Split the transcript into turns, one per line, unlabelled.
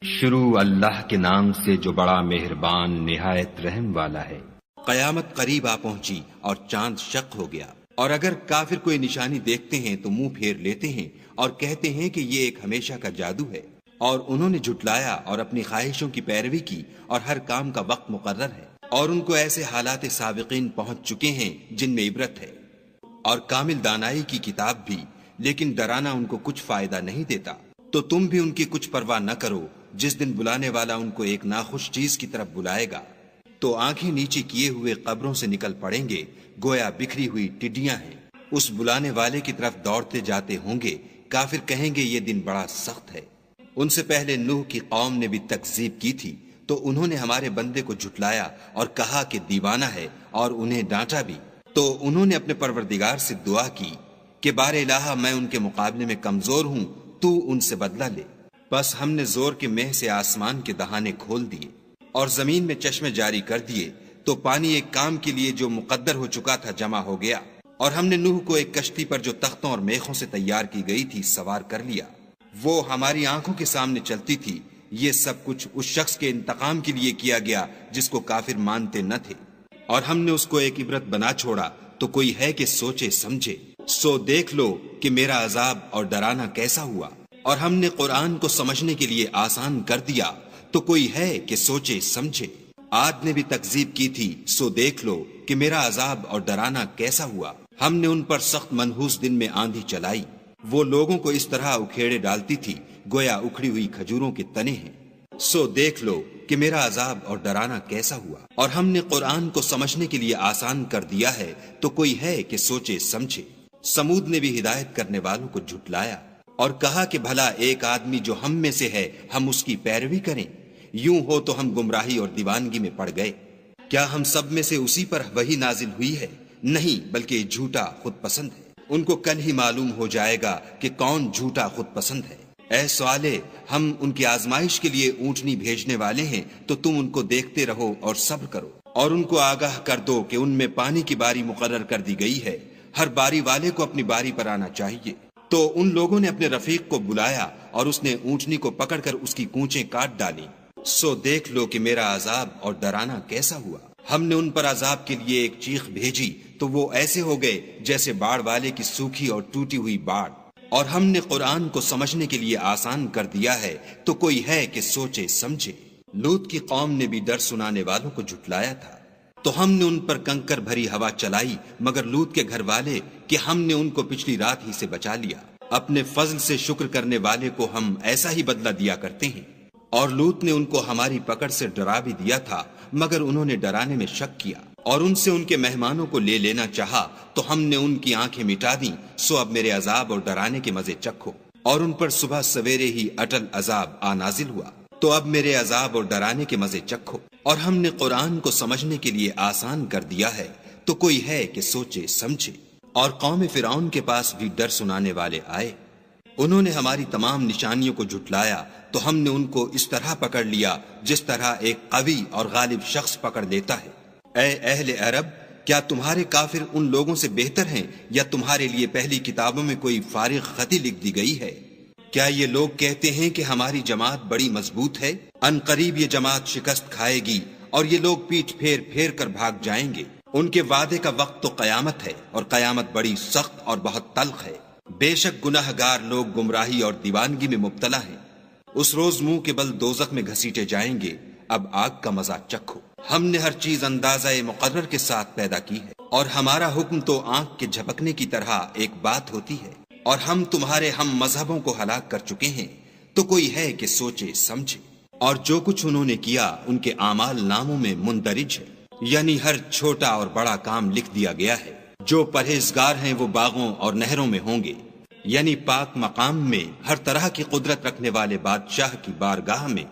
شروع اللہ کے نام سے جو بڑا مہربان نہایت رحم والا ہے۔
قیامت قریب آ پہنچی اور چاند شق ہو گیا، اور اگر کافر کوئی نشانی دیکھتے ہیں تو منہ پھیر لیتے ہیں اور کہتے ہیں کہ یہ ایک ہمیشہ کا جادو ہے، اور انہوں نے جھٹلایا اور اپنی خواہشوں کی پیروی کی، اور ہر کام کا وقت مقرر ہے، اور ان کو ایسے حالات سابقین پہنچ چکے ہیں جن میں عبرت ہے، اور کامل دانائی کی کتاب بھی، لیکن ڈرانا ان کو کچھ فائدہ نہیں دیتا۔ تو تم بھی ان کی کچھ پرواہ نہ کرو، جس دن بلانے والا ان کو ایک ناخوش چیز کی طرف بلائے گا تو آنکھیں نیچے کیے ہوئے قبروں سے نکل پڑیں گے، گویا بکھری ہوئی ٹڈیاں ہیں۔ اس بلانے والے کی طرف دوڑتے جاتے ہوں گے، کافر کہیں گے یہ دن بڑا سخت ہے۔ ان سے پہلے نوح کی قوم نے بھی تکذیب کی تھی، تو انہوں نے ہمارے بندے کو جھٹلایا اور کہا کہ دیوانہ ہے، اور انہیں ڈانٹا بھی۔ تو انہوں نے اپنے پروردگار سے دعا کی کہ بار الہ میں ان کے مقابلے میں کمزور ہوں، تو ان سے بدلہ لے۔ بس ہم نے زور کے مہ سے آسمان کے دہانے کھول دیے اور زمین میں چشمے جاری کر دیے، تو پانی ایک کام کے لیے جو مقدر ہو چکا تھا جمع ہو گیا، اور ہم نے نوح کو ایک کشتی پر جو تختوں اور میخوں سے تیار کی گئی تھی سوار کر لیا، وہ ہماری آنکھوں کے سامنے چلتی تھی۔ یہ سب کچھ اس شخص کے انتقام کے لیے کیا گیا جس کو کافر مانتے نہ تھے، اور ہم نے اس کو ایک عبرت بنا چھوڑا، تو کوئی ہے کہ سوچے سمجھے۔ سو دیکھ لو کہ میرا عذاب اور ڈرانا کیسا ہوا، اور ہم نے قرآن کو سمجھنے کے لیے آسان کر دیا، تو کوئی ہے کہ سوچے سمجھے۔ عاد نے بھی تکذیب کی تھی، سو دیکھ لو کہ میرا عذاب اور ڈرانا کیسا ہوا۔ ہم نے ان پر سخت منحوس دن میں آندھی چلائی، وہ لوگوں کو اس طرح اکھیڑے ڈالتی تھی گویا اکھڑی ہوئی کھجوروں کے تنے ہیں۔ سو دیکھ لو کہ میرا عذاب اور ڈرانا کیسا ہوا، اور ہم نے قرآن کو سمجھنے کے لیے آسان کر دیا ہے، تو کوئی ہے کہ سوچے سمجھے۔ سمود نے بھی ہدایت کرنے والوں کو جھٹلایا اور کہا کہ بھلا ایک آدمی جو ہم میں سے ہے ہم اس کی پیروی کریں، یوں ہو تو ہم گمراہی اور دیوانگی میں پڑ گئے۔ کیا ہم سب میں سے اسی پر وحی نازل ہوئی ہے؟ نہیں، بلکہ جھوٹا خود پسند ہے۔ ان کو کل ہی معلوم ہو جائے گا کہ کون جھوٹا خود پسند ہے۔ اے صالح، ہم ان کی آزمائش کے لیے اونٹنی بھیجنے والے ہیں، تو تم ان کو دیکھتے رہو اور صبر کرو، اور ان کو آگاہ کر دو کہ ان میں پانی کی باری مقرر کر دی گئی ہے، ہر باری والے کو اپنی باری پر آنا چاہیے۔ تو ان لوگوں نے اپنے رفیق کو بلایا اور اس نے اونٹنی کو پکڑ کر اس کی کونچیں کاٹ ڈالی۔ سو دیکھ لو کہ میرا عذاب اور ڈرانا کیسا ہوا۔ ہم نے ان پر عذاب کے لیے ایک چیخ بھیجی، تو وہ ایسے ہو گئے جیسے باڑ والے کی سوکھی اور ٹوٹی ہوئی باڑ۔ اور ہم نے قرآن کو سمجھنے کے لیے آسان کر دیا ہے، تو کوئی ہے کہ سوچے سمجھے۔ لوط کی قوم نے بھی ڈر سنانے والوں کو جھٹلایا تھا، تو ہم نے ان پر کنکر بھری ہوا چلائی، مگر لوط کے گھر والے کہ ہم نے ان کو پچھلی رات ہی سے بچا لیا۔ اپنے فضل سے شکر کرنے والے کو ہم ایسا ہی بدلہ دیا کرتے ہیں۔ اور لوط نے ان کو ہماری پکڑ سے ڈرا بھی دیا تھا، مگر انہوں نے ڈرانے میں شک کیا، اور ان سے ان کے مہمانوں کو لے لینا چاہا، تو ہم نے ان کی آنکھیں مٹا دیں۔ سو اب میرے عذاب اور ڈرانے کے مزے چکھو۔ اور ان پر صبح سویرے ہی اٹل عذاب آ نازل ہوا، تو اب میرے عذاب اور ڈرانے کے مزے چکھو۔ اور ہم نے قرآن کو سمجھنے کے لیے آسان کر دیا ہے، تو کوئی ہے کہ سوچے سمجھے۔ اور قوم فرعون کے پاس بھی ڈر سنانے والے آئے، انہوں نے ہماری تمام نشانیوں کو جھٹلایا، تو ہم نے ان کو اس طرح پکڑ لیا جس طرح ایک قوی اور غالب شخص پکڑ لیتا ہے۔ اے اہل عرب، کیا تمہارے کافر ان لوگوں سے بہتر ہیں، یا تمہارے لیے پہلی کتابوں میں کوئی فارغ خطی لکھ دی گئی ہے؟ کیا یہ لوگ کہتے ہیں کہ ہماری جماعت بڑی مضبوط ہے؟ ان قریب یہ جماعت شکست کھائے گی، اور یہ لوگ پیٹھ پھیر پھیر کر بھاگ جائیں گے۔ ان کے وعدے کا وقت تو قیامت ہے، اور قیامت بڑی سخت اور بہت تلخ ہے۔ بے شک گناہ گار لوگ گمراہی اور دیوانگی میں مبتلا ہیں، اس روز منہ کے بل دوزخ میں گھسیٹے جائیں گے۔ اب آگ کا مزہ چکھو۔ ہم نے ہر چیز اندازہ مقرر کے ساتھ پیدا کی ہے، اور ہمارا حکم تو آنکھ کے جھپکنے کی طرح ایک بات ہوتی ہے۔ اور ہم تمہارے ہم مذہبوں کو ہلاک کر چکے ہیں، تو کوئی ہے کہ سوچے سمجھے۔ اور جو کچھ انہوں نے کیا ان کے اعمال ناموں میں مندرج ہے، یعنی ہر چھوٹا اور بڑا کام لکھ دیا گیا ہے۔ جو پرہیزگار ہیں وہ باغوں اور نہروں میں ہوں گے، یعنی پاک مقام میں، ہر طرح کی قدرت رکھنے والے بادشاہ کی بارگاہ میں۔